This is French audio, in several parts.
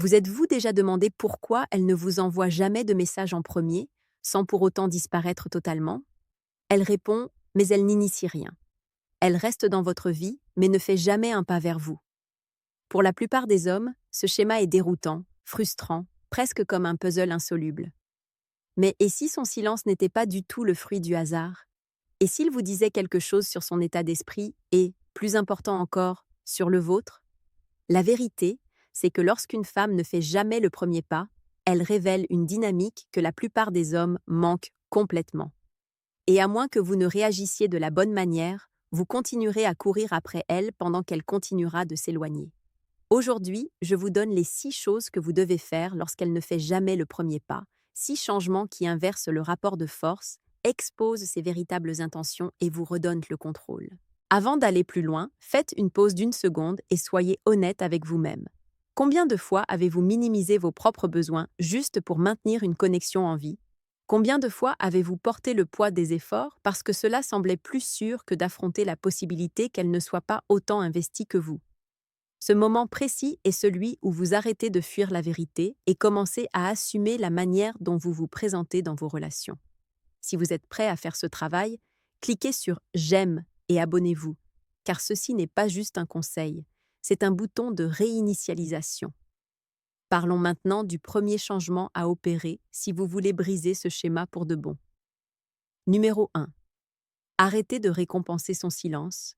Vous êtes-vous déjà demandé pourquoi elle ne vous envoie jamais de message en premier, sans pour autant disparaître totalement? Elle répond, mais elle n'initie rien. Elle reste dans votre vie, mais ne fait jamais un pas vers vous. Pour la plupart des hommes, ce schéma est déroutant, frustrant, presque comme un puzzle insoluble. Mais et si son silence n'était pas du tout le fruit du hasard? Et s'il vous disait quelque chose sur son état d'esprit et, plus important encore, sur le vôtre? La vérité, c'est que lorsqu'une femme ne fait jamais le premier pas, elle révèle une dynamique que la plupart des hommes manquent complètement. Et à moins que vous ne réagissiez de la bonne manière, vous continuerez à courir après elle pendant qu'elle continuera de s'éloigner. Aujourd'hui, je vous donne les 6 choses que vous devez faire lorsqu'elle ne fait jamais le premier pas, 6 changements qui inversent le rapport de force, exposent ses véritables intentions et vous redonnent le contrôle. Avant d'aller plus loin, faites une pause d'1 seconde et soyez honnête avec vous-même. Combien de fois avez-vous minimisé vos propres besoins juste pour maintenir une connexion en vie? Combien de fois avez-vous porté le poids des efforts parce que cela semblait plus sûr que d'affronter la possibilité qu'elle ne soit pas autant investie que vous? Ce moment précis est celui où vous arrêtez de fuir la vérité et commencez à assumer la manière dont vous vous présentez dans vos relations. Si vous êtes prêt à faire ce travail, cliquez sur « J'aime » et abonnez-vous, car ceci n'est pas juste un conseil, c'est un bouton de réinitialisation. Parlons maintenant du premier changement à opérer si vous voulez briser ce schéma pour de bon. Numéro 1. Arrêtez de récompenser son silence.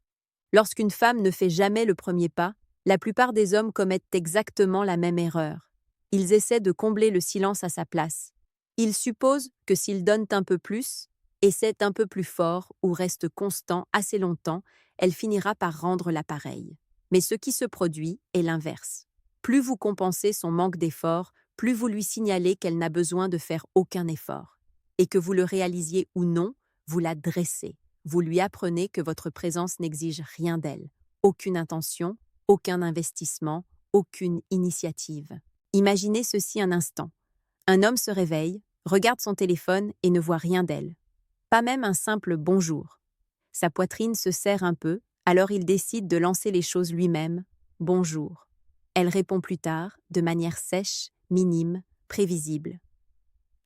Lorsqu'une femme ne fait jamais le premier pas, la plupart des hommes commettent exactement la même erreur. Ils essaient de combler le silence à sa place. Ils supposent que s'ils donnent un peu plus, essaient un peu plus fort ou restent constants assez longtemps, elle finira par rendre l'appareil. Mais ce qui se produit est l'inverse. Plus vous compensez son manque d'effort, plus vous lui signalez qu'elle n'a besoin de faire aucun effort. Et que vous le réalisiez ou non, vous la dressez. Vous lui apprenez que votre présence n'exige rien d'elle. Aucune intention, aucun investissement, aucune initiative. Imaginez ceci un instant. Un homme se réveille, regarde son téléphone et ne voit rien d'elle. Pas même un simple « bonjour ». Sa poitrine se serre un peu, alors il décide de lancer les choses lui-même. « Bonjour ». Elle répond plus tard, de manière sèche, minime, prévisible.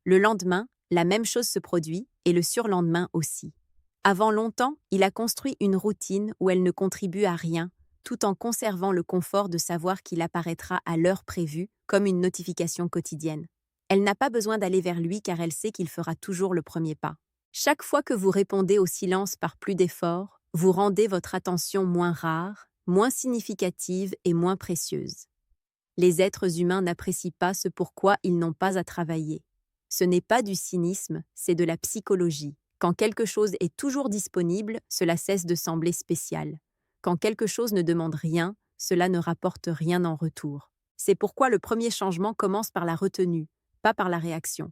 Le lendemain, la même chose se produit et le surlendemain aussi. Avant longtemps, il a construit une routine où elle ne contribue à rien, tout en conservant le confort de savoir qu'il apparaîtra à l'heure prévue, comme une notification quotidienne. Elle n'a pas besoin d'aller vers lui car elle sait qu'il fera toujours le premier pas. Chaque fois que vous répondez au silence par plus d'efforts, vous rendez votre attention moins rare, moins significative et moins précieuse. Les êtres humains n'apprécient pas ce pourquoi ils n'ont pas à travailler. Ce n'est pas du cynisme, c'est de la psychologie. Quand quelque chose est toujours disponible, cela cesse de sembler spécial. Quand quelque chose ne demande rien, cela ne rapporte rien en retour. C'est pourquoi le premier changement commence par la retenue, pas par la réaction.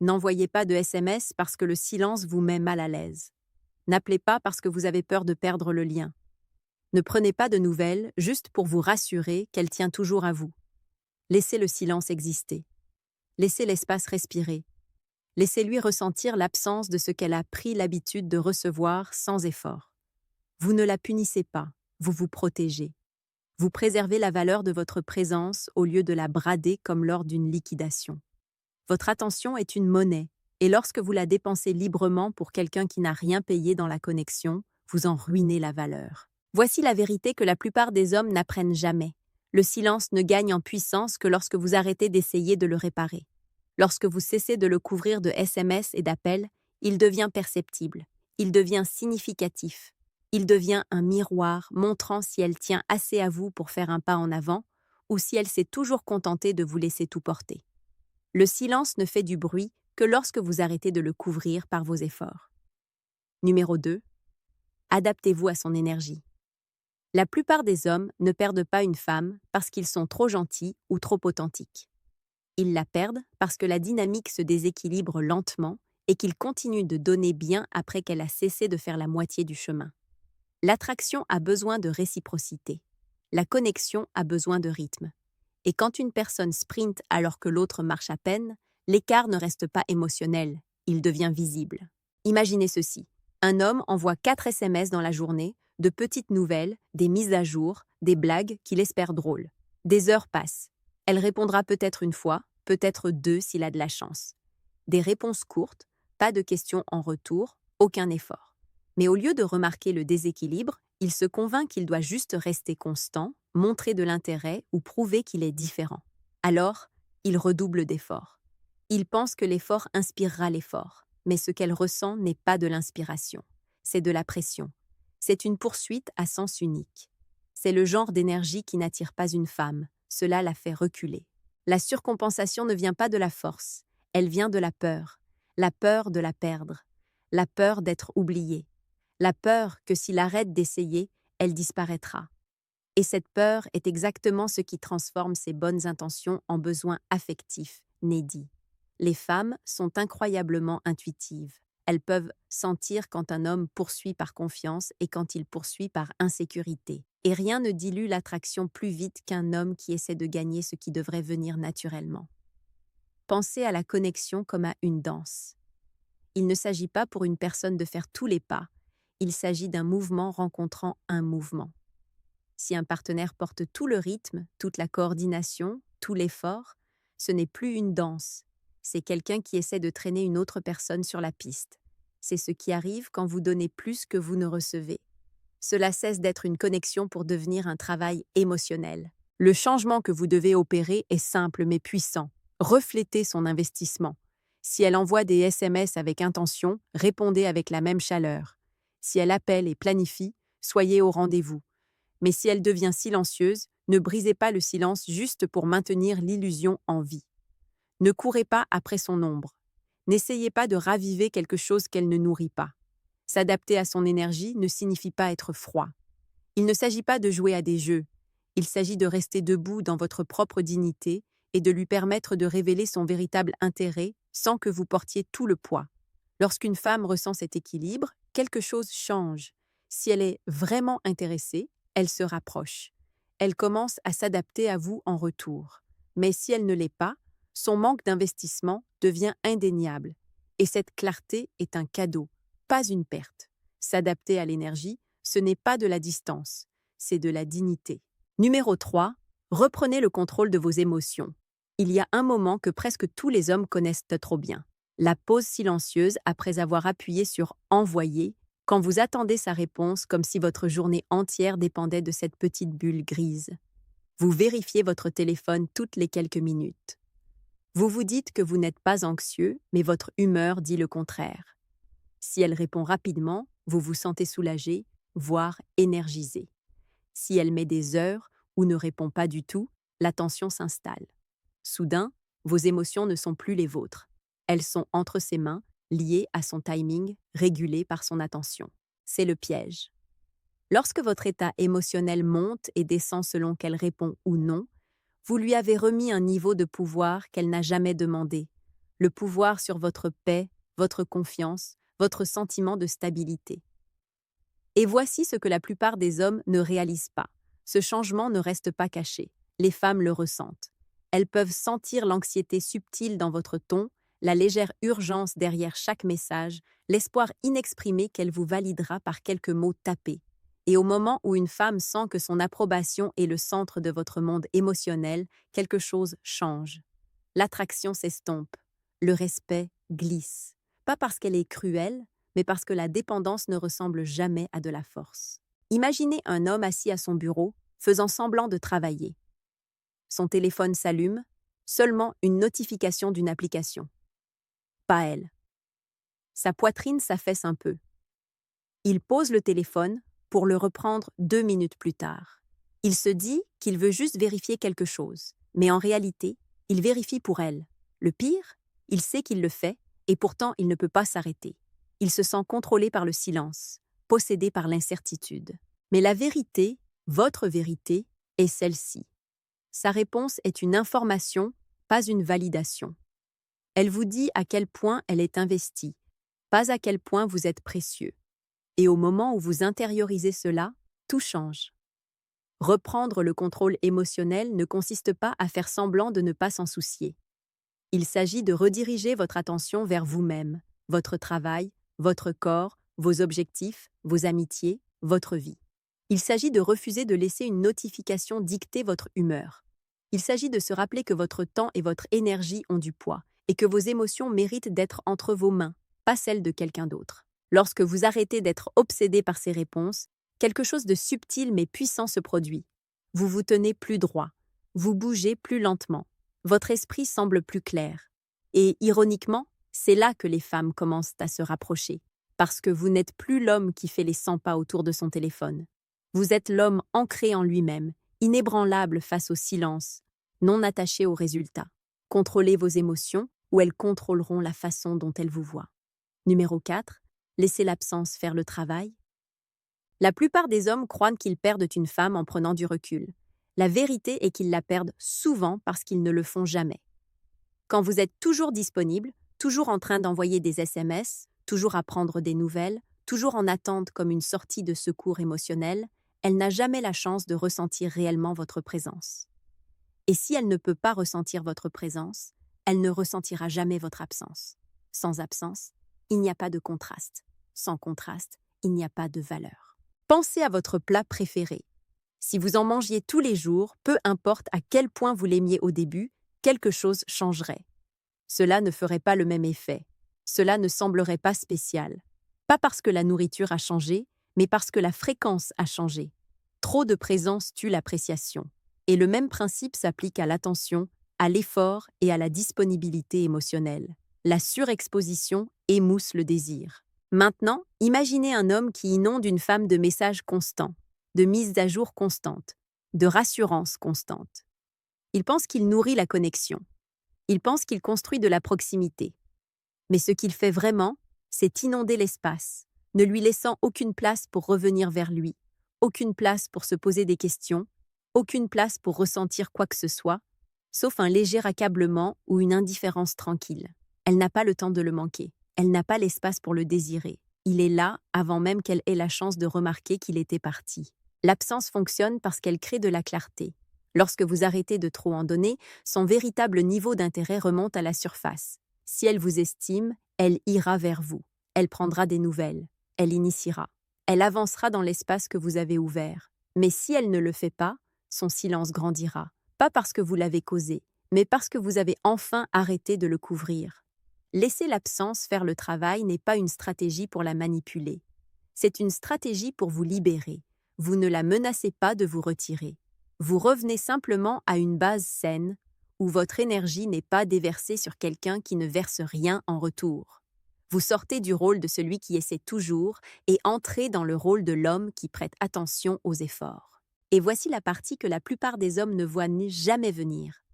N'envoyez pas de SMS parce que le silence vous met mal à l'aise. N'appelez pas parce que vous avez peur de perdre le lien. Ne prenez pas de nouvelles juste pour vous rassurer qu'elle tient toujours à vous. Laissez le silence exister. Laissez l'espace respirer. Laissez-lui ressentir l'absence de ce qu'elle a pris l'habitude de recevoir sans effort. Vous ne la punissez pas, vous vous protégez. Vous préservez la valeur de votre présence au lieu de la brader comme lors d'une liquidation. Votre attention est une monnaie, et lorsque vous la dépensez librement pour quelqu'un qui n'a rien payé dans la connexion, vous en ruinez la valeur. Voici la vérité que la plupart des hommes n'apprennent jamais. Le silence ne gagne en puissance que lorsque vous arrêtez d'essayer de le réparer. Lorsque vous cessez de le couvrir de SMS et d'appels, il devient perceptible, il devient significatif. Il devient un miroir montrant si elle tient assez à vous pour faire un pas en avant ou si elle s'est toujours contentée de vous laisser tout porter. Le silence ne fait du bruit que lorsque vous arrêtez de le couvrir par vos efforts. Numéro 2. Adaptez-vous à son énergie. La plupart des hommes ne perdent pas une femme parce qu'ils sont trop gentils ou trop authentiques. Ils la perdent parce que la dynamique se déséquilibre lentement et qu'ils continuent de donner bien après qu'elle a cessé de faire la moitié du chemin. L'attraction a besoin de réciprocité. La connexion a besoin de rythme. Et quand une personne sprinte alors que l'autre marche à peine, l'écart ne reste pas émotionnel, il devient visible. Imaginez ceci. Un homme envoie 4 SMS dans la journée, de petites nouvelles, des mises à jour, des blagues qu'il espère drôles. Des heures passent. Elle répondra peut-être une fois, peut-être deux s'il a de la chance. Des réponses courtes, pas de questions en retour, aucun effort. Mais au lieu de remarquer le déséquilibre, il se convainc qu'il doit juste rester constant, montrer de l'intérêt ou prouver qu'il est différent. Alors, il redouble d'efforts. Il pense que l'effort inspirera l'effort, mais ce qu'elle ressent n'est pas de l'inspiration, c'est de la pression. C'est une poursuite à sens unique. C'est le genre d'énergie qui n'attire pas une femme, cela la fait reculer. La surcompensation ne vient pas de la force, elle vient de la peur de la perdre, la peur d'être oubliée, la peur que s'il arrête d'essayer, elle disparaîtra. Et cette peur est exactement ce qui transforme ses bonnes intentions en besoins affectifs, nédits. Les femmes sont incroyablement intuitives. Elles peuvent sentir quand un homme poursuit par confiance et quand il poursuit par insécurité. Et rien ne dilue l'attraction plus vite qu'un homme qui essaie de gagner ce qui devrait venir naturellement. Pensez à la connexion comme à une danse. Il ne s'agit pas pour une personne de faire tous les pas, il s'agit d'un mouvement rencontrant un mouvement. Si un partenaire porte tout le rythme, toute la coordination, tout l'effort, ce n'est plus une danse, c'est quelqu'un qui essaie de traîner une autre personne sur la piste. C'est ce qui arrive quand vous donnez plus que vous ne recevez. Cela cesse d'être une connexion pour devenir un travail émotionnel. Le changement que vous devez opérer est simple mais puissant. Reflétez son investissement. Si elle envoie des SMS avec intention, répondez avec la même chaleur. Si elle appelle et planifie, soyez au rendez-vous. Mais si elle devient silencieuse, ne brisez pas le silence juste pour maintenir l'illusion en vie. Ne courez pas après son ombre. N'essayez pas de raviver quelque chose qu'elle ne nourrit pas. S'adapter à son énergie ne signifie pas être froid. Il ne s'agit pas de jouer à des jeux. Il s'agit de rester debout dans votre propre dignité et de lui permettre de révéler son véritable intérêt sans que vous portiez tout le poids. Lorsqu'une femme ressent cet équilibre, quelque chose change. Si elle est vraiment intéressée, elle se rapproche. Elle commence à s'adapter à vous en retour. Mais si elle ne l'est pas, son manque d'investissement devient indéniable. Et cette clarté est un cadeau, pas une perte. S'adapter à l'énergie, ce n'est pas de la distance, c'est de la dignité. Numéro 3. Reprenez le contrôle de vos émotions. Il y a un moment que presque tous les hommes connaissent trop bien. La pause silencieuse après avoir appuyé sur « Envoyer » quand vous attendez sa réponse comme si votre journée entière dépendait de cette petite bulle grise. Vous vérifiez votre téléphone toutes les quelques minutes. Vous vous dites que vous n'êtes pas anxieux, mais votre humeur dit le contraire. Si elle répond rapidement, vous vous sentez soulagé, voire énergisé. Si elle met des heures ou ne répond pas du tout, la tension s'installe. Soudain, vos émotions ne sont plus les vôtres. Elles sont entre ses mains, liées à son timing, régulées par son attention. C'est le piège. Lorsque votre état émotionnel monte et descend selon qu'elle répond ou non, vous lui avez remis un niveau de pouvoir qu'elle n'a jamais demandé. Le pouvoir sur votre paix, votre confiance, votre sentiment de stabilité. Et voici ce que la plupart des hommes ne réalisent pas. Ce changement ne reste pas caché. Les femmes le ressentent. Elles peuvent sentir l'anxiété subtile dans votre ton, la légère urgence derrière chaque message, l'espoir inexprimé qu'elle vous validera par quelques mots tapés. Et au moment où une femme sent que son approbation est le centre de votre monde émotionnel, quelque chose change. L'attraction s'estompe. Le respect glisse. Pas parce qu'elle est cruelle, mais parce que la dépendance ne ressemble jamais à de la force. Imaginez un homme assis à son bureau, faisant semblant de travailler. Son téléphone s'allume, seulement une notification d'une application. Pas elle. Sa poitrine s'affaisse un peu. Il pose le téléphone pour le reprendre 2 minutes plus tard. Il se dit qu'il veut juste vérifier quelque chose, mais en réalité, il vérifie pour elle. Le pire, il sait qu'il le fait, et pourtant il ne peut pas s'arrêter. Il se sent contrôlé par le silence, possédé par l'incertitude. Mais la vérité, votre vérité, est celle-ci. Sa réponse est une information, pas une validation. Elle vous dit à quel point elle est investie, pas à quel point vous êtes précieux. Et au moment où vous intériorisez cela, tout change. Reprendre le contrôle émotionnel ne consiste pas à faire semblant de ne pas s'en soucier. Il s'agit de rediriger votre attention vers vous-même, votre travail, votre corps, vos objectifs, vos amitiés, votre vie. Il s'agit de refuser de laisser une notification dicter votre humeur. Il s'agit de se rappeler que votre temps et votre énergie ont du poids et que vos émotions méritent d'être entre vos mains, pas celles de quelqu'un d'autre. Lorsque vous arrêtez d'être obsédé par ces réponses, quelque chose de subtil mais puissant se produit. Vous vous tenez plus droit, vous bougez plus lentement, votre esprit semble plus clair. Et ironiquement, c'est là que les femmes commencent à se rapprocher, parce que vous n'êtes plus l'homme qui fait les 100 pas autour de son téléphone. Vous êtes l'homme ancré en lui-même, inébranlable face au silence, non attaché aux résultats. Contrôlez vos émotions ou elles contrôleront la façon dont elles vous voient. Numéro 4. Laissez l'absence faire le travail. La plupart des hommes croient qu'ils perdent une femme en prenant du recul. La vérité est qu'ils la perdent souvent parce qu'ils ne le font jamais. Quand vous êtes toujours disponible, toujours en train d'envoyer des SMS, toujours à prendre des nouvelles, toujours en attente comme une sortie de secours émotionnel, elle n'a jamais la chance de ressentir réellement votre présence. Et si elle ne peut pas ressentir votre présence, elle ne ressentira jamais votre absence. Sans absence, il n'y a pas de contraste. Sans contraste, il n'y a pas de valeur. Pensez à votre plat préféré. Si vous en mangiez tous les jours, peu importe à quel point vous l'aimiez au début, quelque chose changerait. Cela ne ferait pas le même effet. Cela ne semblerait pas spécial. Pas parce que la nourriture a changé, mais parce que la fréquence a changé. Trop de présence tue l'appréciation. Et le même principe s'applique à l'attention, à l'effort et à la disponibilité émotionnelle. La surexposition émousse le désir. Maintenant, imaginez un homme qui inonde une femme de messages constants, de mises à jour constantes, de rassurances constantes. Il pense qu'il nourrit la connexion. Il pense qu'il construit de la proximité. Mais ce qu'il fait vraiment, c'est inonder l'espace, ne lui laissant aucune place pour revenir vers lui, aucune place pour se poser des questions, aucune place pour ressentir quoi que ce soit, sauf un léger accablement ou une indifférence tranquille. Elle n'a pas le temps de le manquer. Elle n'a pas l'espace pour le désirer. Il est là avant même qu'elle ait la chance de remarquer qu'il était parti. L'absence fonctionne parce qu'elle crée de la clarté. Lorsque vous arrêtez de trop en donner, son véritable niveau d'intérêt remonte à la surface. Si elle vous estime, elle ira vers vous. Elle prendra des nouvelles. Elle initiera. Elle avancera dans l'espace que vous avez ouvert. Mais si elle ne le fait pas, son silence grandira. Pas parce que vous l'avez causé, mais parce que vous avez enfin arrêté de le couvrir. Laisser l'absence faire le travail n'est pas une stratégie pour la manipuler. C'est une stratégie pour vous libérer. Vous ne la menacez pas de vous retirer. Vous revenez simplement à une base saine, où votre énergie n'est pas déversée sur quelqu'un qui ne verse rien en retour. Vous sortez du rôle de celui qui essaie toujours et entrez dans le rôle de l'homme qui prête attention aux efforts. Et voici la partie que la plupart des hommes ne voient jamais venir.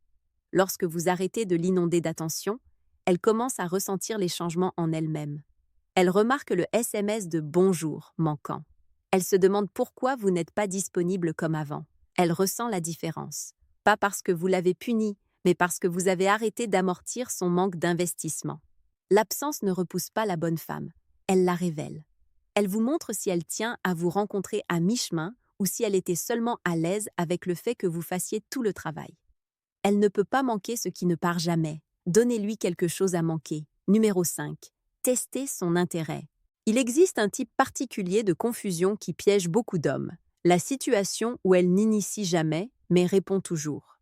Lorsque vous arrêtez de l'inonder d'attention, elle commence à ressentir les changements en elle-même. Elle remarque le SMS de « bonjour » manquant. Elle se demande pourquoi vous n'êtes pas disponible comme avant. Elle ressent la différence. Pas parce que vous l'avez punie, mais parce que vous avez arrêté d'amortir son manque d'investissement. L'absence ne repousse pas la bonne femme. Elle la révèle. Elle vous montre si elle tient à vous rencontrer à mi-chemin ou si elle était seulement à l'aise avec le fait que vous fassiez tout le travail. Elle ne peut pas manquer ce qui ne part jamais. Donnez-lui quelque chose à manquer. Numéro 5. Testez son intérêt. Il existe un type particulier de confusion qui piège beaucoup d'hommes. La situation où elle n'initie jamais, mais répond toujours.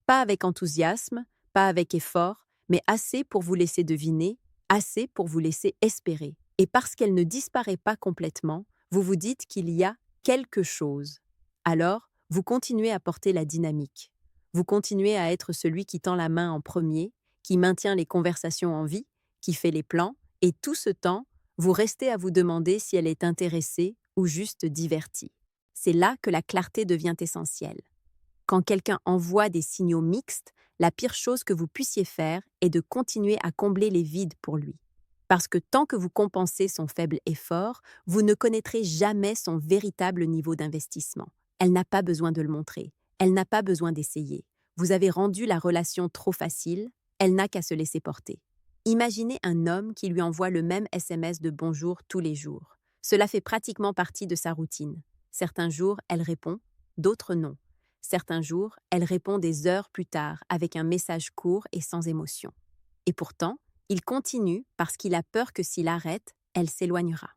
Pas avec enthousiasme, pas avec effort, mais assez pour vous laisser deviner, assez pour vous laisser espérer. Et parce qu'elle ne disparaît pas complètement, vous vous dites qu'il y a quelque chose. Alors, vous continuez à porter la dynamique. Vous continuez à être celui qui tend la main en premier, qui maintient les conversations en vie, qui fait les plans, et tout ce temps, vous restez à vous demander si elle est intéressée ou juste divertie. C'est là que la clarté devient essentielle. Quand quelqu'un envoie des signaux mixtes, la pire chose que vous puissiez faire est de continuer à combler les vides pour lui. Parce que tant que vous compensez son faible effort, vous ne connaîtrez jamais son véritable niveau d'investissement. Elle n'a pas besoin de le montrer. Elle n'a pas besoin d'essayer. Vous avez rendu la relation trop facile, elle n'a qu'à se laisser porter. Imaginez un homme qui lui envoie le même SMS de bonjour tous les jours. Cela fait pratiquement partie de sa routine. Certains jours, elle répond, d'autres non. Certains jours, elle répond des heures plus tard avec un message court et sans émotion. Et pourtant, il continue parce qu'il a peur que s'il arrête, elle s'éloignera.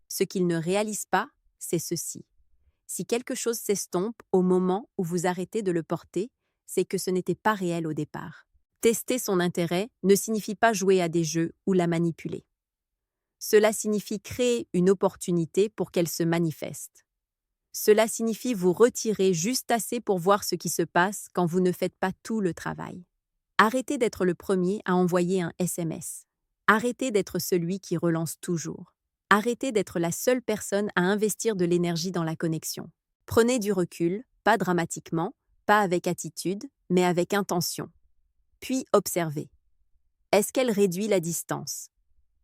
Ce qu'il ne réalise pas, c'est ceci. Si quelque chose s'estompe au moment où vous arrêtez de le porter, c'est que ce n'était pas réel au départ. Tester son intérêt ne signifie pas jouer à des jeux ou la manipuler. Cela signifie créer une opportunité pour qu'elle se manifeste. Cela signifie vous retirer juste assez pour voir ce qui se passe quand vous ne faites pas tout le travail. Arrêtez d'être le premier à envoyer un SMS. Arrêtez d'être celui qui relance toujours. Arrêtez d'être la seule personne à investir de l'énergie dans la connexion. Prenez du recul, pas dramatiquement, pas avec attitude, mais avec intention. Puis observez. Est-ce qu'elle réduit la distance?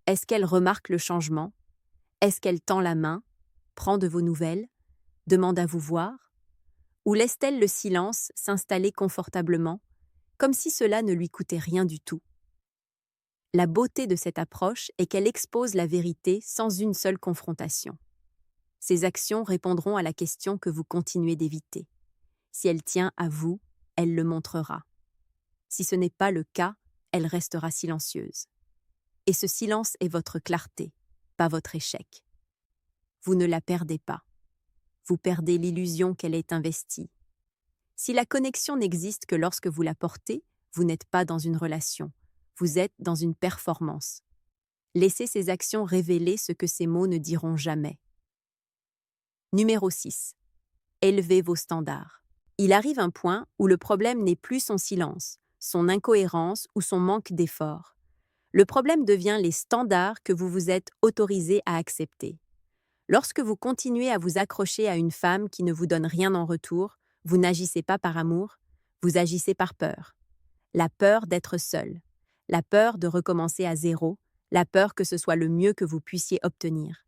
Est-ce qu'elle remarque le changement? Est-ce qu'elle tend la main, prend de vos nouvelles, demande à vous voir? Ou laisse-t-elle le silence s'installer confortablement, comme si cela ne lui coûtait rien du tout? La beauté de cette approche est qu'elle expose la vérité sans une seule confrontation. Ces actions répondront à la question que vous continuez d'éviter. Si elle tient à vous, elle le montrera. Si ce n'est pas le cas, elle restera silencieuse. Et ce silence est votre clarté, pas votre échec. Vous ne la perdez pas. Vous perdez l'illusion qu'elle est investie. Si la connexion n'existe que lorsque vous la portez, vous n'êtes pas dans une relation. Vous êtes dans une performance. Laissez ces actions révéler ce que ces mots ne diront jamais. Numéro 6. Élevez vos standards. Il arrive un point où le problème n'est plus son silence, son incohérence ou son manque d'effort. Le problème devient les standards que vous vous êtes autorisé à accepter. Lorsque vous continuez à vous accrocher à une femme qui ne vous donne rien en retour, vous n'agissez pas par amour, vous agissez par peur. La peur d'être seul, la peur de recommencer à zéro, la peur que ce soit le mieux que vous puissiez obtenir.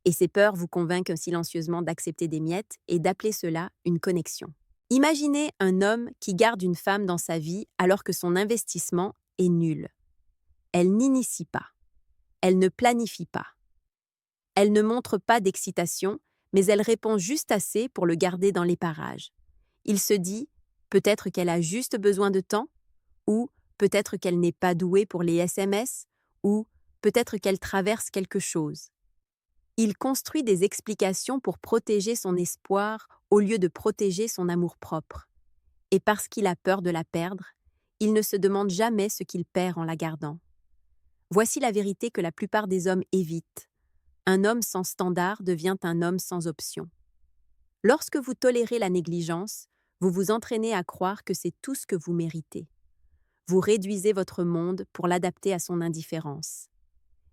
Et ces peurs vous convainquent silencieusement d'accepter des miettes et d'appeler cela une connexion. Imaginez un homme qui garde une femme dans sa vie alors que son investissement est nul. Elle n'initie pas. Elle ne planifie pas. Elle ne montre pas d'excitation, mais elle répond juste assez pour le garder dans les parages. Il se dit, peut-être qu'elle a juste besoin de temps, ou peut-être qu'elle n'est pas douée pour les SMS, ou peut-être qu'elle traverse quelque chose. Il construit des explications pour protéger son espoir au lieu de protéger son amour-propre. Et parce qu'il a peur de la perdre, il ne se demande jamais ce qu'il perd en la gardant. Voici la vérité que la plupart des hommes évitent. Un homme sans standard devient un homme sans option. Lorsque vous tolérez la négligence, vous vous entraînez à croire que c'est tout ce que vous méritez. Vous réduisez votre monde pour l'adapter à son indifférence.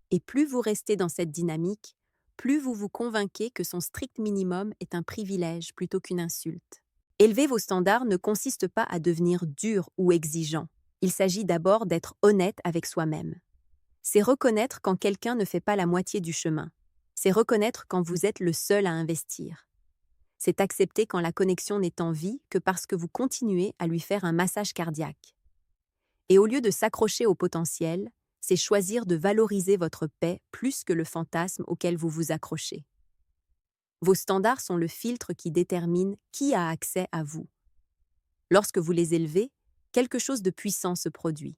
Et plus vous restez dans cette dynamique, plus vous vous convainquez que son strict minimum est un privilège plutôt qu'une insulte. Élever vos standards ne consiste pas à devenir dur ou exigeant. Il s'agit d'abord d'être honnête avec soi-même. C'est reconnaître quand quelqu'un ne fait pas la moitié du chemin. C'est reconnaître quand vous êtes le seul à investir. C'est accepter quand la connexion n'est en vie que parce que vous continuez à lui faire un massage cardiaque. Et au lieu de s'accrocher au potentiel, c'est choisir de valoriser votre paix plus que le fantasme auquel vous vous accrochez. Vos standards sont le filtre qui détermine qui a accès à vous. Lorsque vous les élevez, quelque chose de puissant se produit.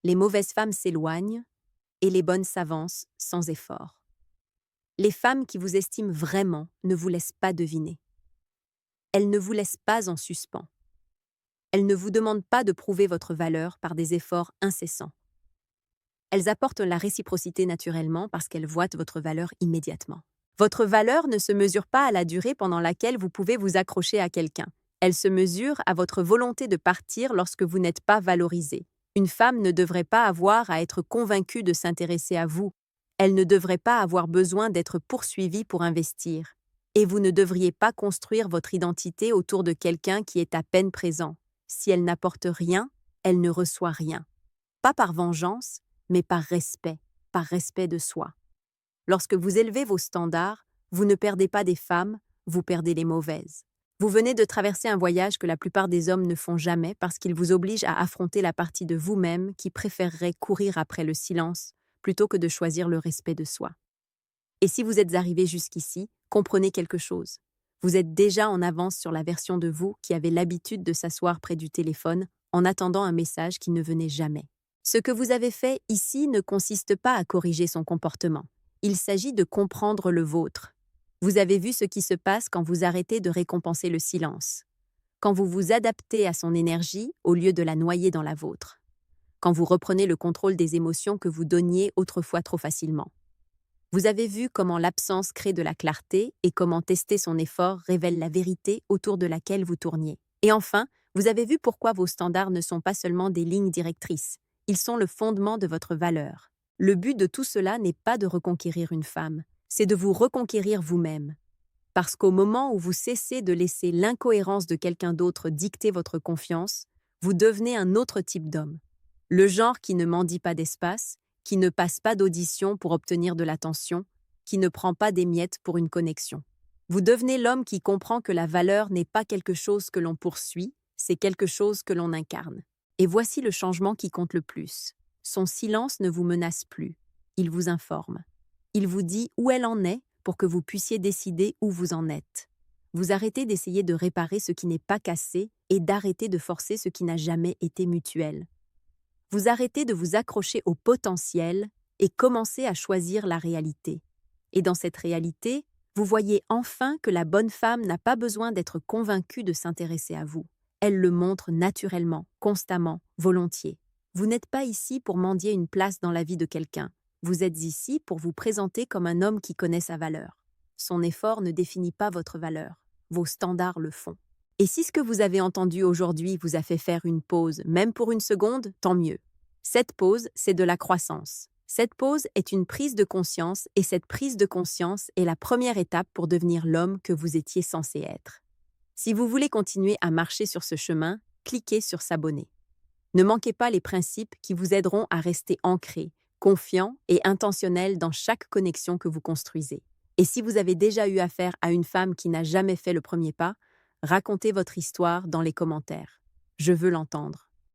Les mauvaises femmes s'éloignent et les bonnes s'avancent sans effort. Les femmes qui vous estiment vraiment ne vous laissent pas deviner. Elles ne vous laissent pas en suspens. Elles ne vous demandent pas de prouver votre valeur par des efforts incessants. Elles apportent la réciprocité naturellement parce qu'elles voient votre valeur immédiatement. Votre valeur ne se mesure pas à la durée pendant laquelle vous pouvez vous accrocher à quelqu'un. Elle se mesure à votre volonté de partir lorsque vous n'êtes pas valorisé. Une femme ne devrait pas avoir à être convaincue de s'intéresser à vous. Elle ne devrait pas avoir besoin d'être poursuivie pour investir. Et vous ne devriez pas construire votre identité autour de quelqu'un qui est à peine présent. Si elle n'apporte rien, elle ne reçoit rien. Pas par vengeance, mais par respect de soi. Lorsque vous élevez vos standards, vous ne perdez pas des femmes, vous perdez les mauvaises. Vous venez de traverser un voyage que la plupart des hommes ne font jamais parce qu'il vous oblige à affronter la partie de vous-même qui préférerait courir après le silence plutôt que de choisir le respect de soi. Et si vous êtes arrivé jusqu'ici, comprenez quelque chose. Vous êtes déjà en avance sur la version de vous qui avait l'habitude de s'asseoir près du téléphone en attendant un message qui ne venait jamais. Ce que vous avez fait ici ne consiste pas à corriger son comportement. Il s'agit de comprendre le vôtre. Vous avez vu ce qui se passe quand vous arrêtez de récompenser le silence. Quand vous vous adaptez à son énergie au lieu de la noyer dans la vôtre. Quand vous reprenez le contrôle des émotions que vous donniez autrefois trop facilement. Vous avez vu comment l'absence crée de la clarté et comment tester son effort révèle la vérité autour de laquelle vous tourniez. Et enfin, vous avez vu pourquoi vos standards ne sont pas seulement des lignes directrices, ils sont le fondement de votre valeur. Le but de tout cela n'est pas de reconquérir une femme, c'est de vous reconquérir vous-même. Parce qu'au moment où vous cessez de laisser l'incohérence de quelqu'un d'autre dicter votre confiance, vous devenez un autre type d'homme. Le genre qui ne mendie pas d'espace, qui ne passe pas d'audition pour obtenir de l'attention, qui ne prend pas des miettes pour une connexion. Vous devenez l'homme qui comprend que la valeur n'est pas quelque chose que l'on poursuit, c'est quelque chose que l'on incarne. Et voici le changement qui compte le plus. Son silence ne vous menace plus, il vous informe. Il vous dit où elle en est pour que vous puissiez décider où vous en êtes. Vous arrêtez d'essayer de réparer ce qui n'est pas cassé et d'arrêter de forcer ce qui n'a jamais été mutuel. Vous arrêtez de vous accrocher au potentiel et commencez à choisir la réalité. Et dans cette réalité, vous voyez enfin que la bonne femme n'a pas besoin d'être convaincue de s'intéresser à vous. Elle le montre naturellement, constamment, volontiers. Vous n'êtes pas ici pour mendier une place dans la vie de quelqu'un. Vous êtes ici pour vous présenter comme un homme qui connaît sa valeur. Son effort ne définit pas votre valeur. Vos standards le font. Et si ce que vous avez entendu aujourd'hui vous a fait faire une pause, même pour une seconde, tant mieux. Cette pause, c'est de la croissance. Cette pause est une prise de conscience et cette prise de conscience est la première étape pour devenir l'homme que vous étiez censé être. Si vous voulez continuer à marcher sur ce chemin, cliquez sur s'abonner. Ne manquez pas les principes qui vous aideront à rester ancré, confiant et intentionnel dans chaque connexion que vous construisez. Et si vous avez déjà eu affaire à une femme qui n'a jamais fait le premier pas, racontez votre histoire dans les commentaires. Je veux l'entendre.